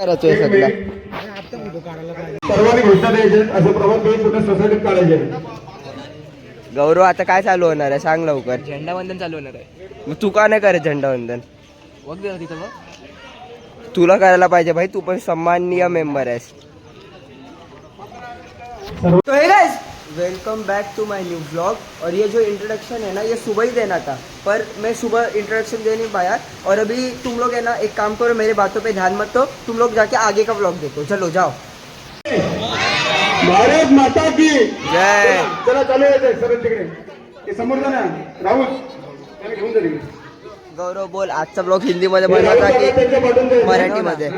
करायचोय सगळं सर्वांनी घोषणा द्यायचे असं प्रभात पूर्ण सोसायटीत काढायचे. गौरव आता काय चालू होणार आहे सांग लवकर. झेंडावंदन चालू होणार आहे. मग तू का नाही करत झेंडावंदन? वगैरे होती तर मग तुला करायला पाहिजे भाई, तू पण सम्माननीय मेंबर आहेस. तो hey guys, welcome back to my new vlog. और ये जो इंट्रोडक्शन है ना ये सुबह ही देना था, पर मैं सुबह इंट्रोडक्शन दे नहीं पाया. और अभी तुम लोग है ना एक काम करो, मेरे बातों पे ध्यान मत दो, तुम लोग जाके आगे का व्लॉग देखो. चलो जाओ. भारत माता की जय. चला चालू आहे सर तिकडे ते समोर जा ना राहुल त्याला घेऊन जा तिकडे. गौरव बोल, आजचा ब्लॉग हिंदी मध्ये बनवायचा की मराठी मध्ये?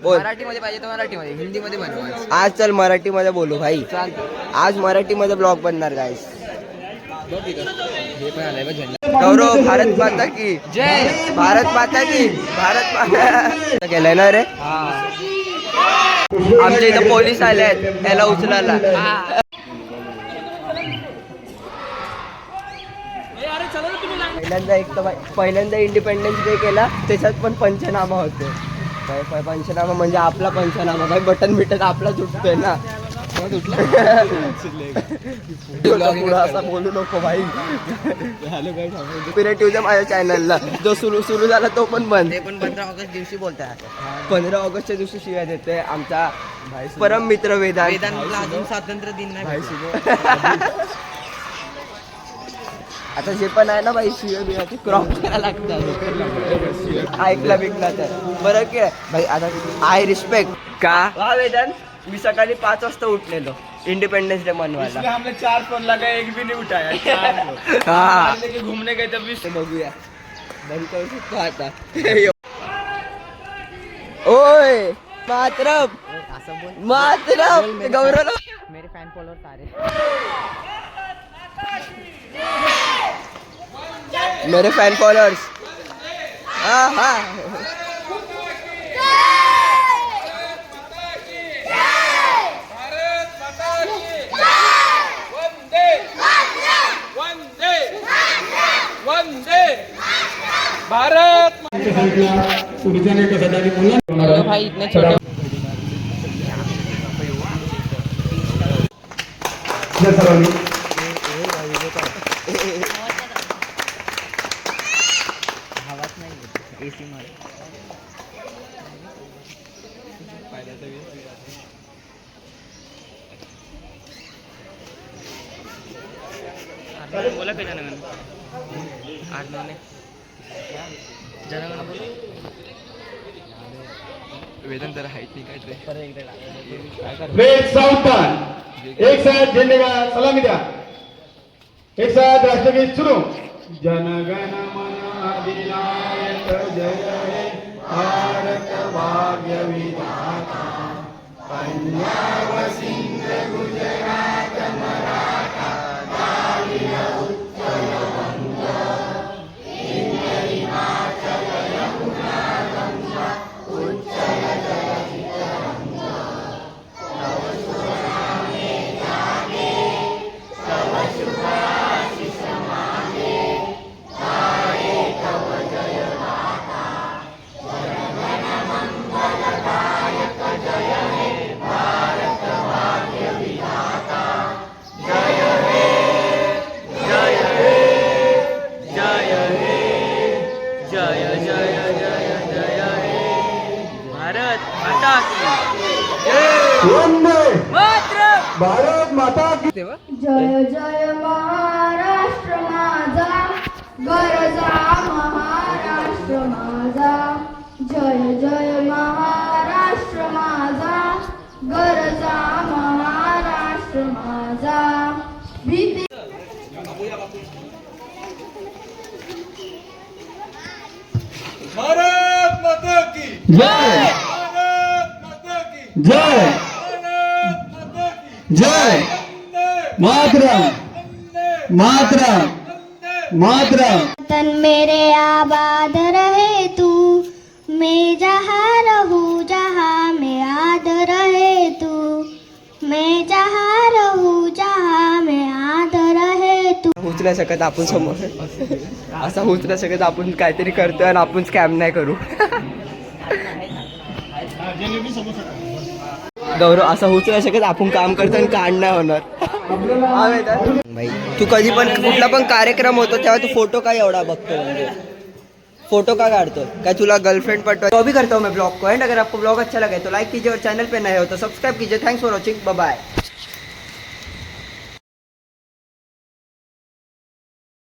बोल. मराठीमध्ये पाहिजे तर मराठीमध्ये, हिंदीमध्ये बनवा. आज चल मराठी मध्ये बोलू भाई. आज मराठी मध्ये ब्लॉग बनणार गाइस. हे पण आलंय बघ झेंडा. गौरव, भारत माता की जय. भारत माता की भारत माता केलंय ना रे. आमच्या इथं पोलीस आले आहेत याला उचलायला. पहिल्यांदा इंडिपेंडन्स डे केला, त्याच्यात पण पंचनामा होते. पंचनामा म्हणजे आपला पंचनामा भाई, बटन बिटन आपला तुटतोय ना. असा बोलू नको भाई. पिरेटिव्ह माझ्या चॅनलला जो सुरू झाला तो पण बंद. ते पण 15 ऑगस्ट दिवशी बोलताय. 15 ऑगस्टच्या दिवशी शिव्या देते आमचा परम मित्र वेदांत. वेदांतला अजून स्वातंत्र्य दिन नाही. आता जे पण आहे ना बाई शिव्या बिव्या ते क्रॉप करायला लागतात. ऐकला बिकला तर बरं की भाई. आता आय रिस्पेक्ट का हा वेदांत. मी सकाळी 5 वाजता उठलेलो इंडिपेंडेंस डे मनवायला. हमने 4 फोन लगा, एक भी नहीं उठाया. हा घूमने गए तब भी. बघूया, बंद करू शकतो आता. ओय मातरम मातरम गौरव. मेरे फॅन फॉलोअर सारे. मेरे फॅन फॉलोअर्स. हा हा भारत. पुढच्या कशासाठी बोलला भाई इतने छोटे सर्वांनी एसी मध्ये बोला का जनगण 8-9 ने जनगण बोल. वेदन जरा हाईट नाही काय ट्रे. एक सावधान, एक साथ झेंडे का सलामी द्या. एक साथ राष्ट्रगीत सुरू. जनगण मन अधिनायक जय हे भारत भाग्य विधाता. पंजाब सिंध गुजरात मराठा द्राविड उत्कल बंग हिंद हिमाचल यमुना गंगा उच्चल जलधित रंग. तव शुभ नामे जागे, तव शुभ आशीष मागे. गाये तव जय गाथा, जनगण मंगलदायक जय हे भारत भाग्य विधाता. जय हे जय हे जय हे जय जय जय जय हे भारत माता की वंदे मातरम. भारत माता की. जय जय महाराष्ट्र माझा, गरजा महाराष्ट्र माझा. जय जय महाराष्ट्र माझा, गरजा महाराष्ट्र माझा. भीती भारत माता की जय. भारत माता की जय भारत माता की जय. मातरम मातरम मातरम. तन मेरे आबाद रहे तू, मैं जहाँ रहूँ जहाँ मैं याद रहे तू. मैं जहाँ रहूँ जहाँ मैं याद रहे तू. होत नाही शकत आपण समोर. असं होत नाही शकत आपण काहीतरी करतोय आणि आपण स्कॅम नाही करू. गौरव असं होऊच नाही शकत आपण काम करतो आणि काढ नाही होणार हा वेदांत भाई तू कधी पण कुठला पण कार्यक्रम होतो तेव्हा तू फोटो काय एवढा बघतो म्हणजे फोटो का काढतो क्या तुला गर्लफ्रेंड पटो तो भी करता हूँ मैं ब्लॉग को एंड अगर आपको ब्लॉग अच्छा लगे तो लाइक कीजिए और चैनल पे नए हो तो सब्सक्राइब कीजिए thanks for watching bye bye.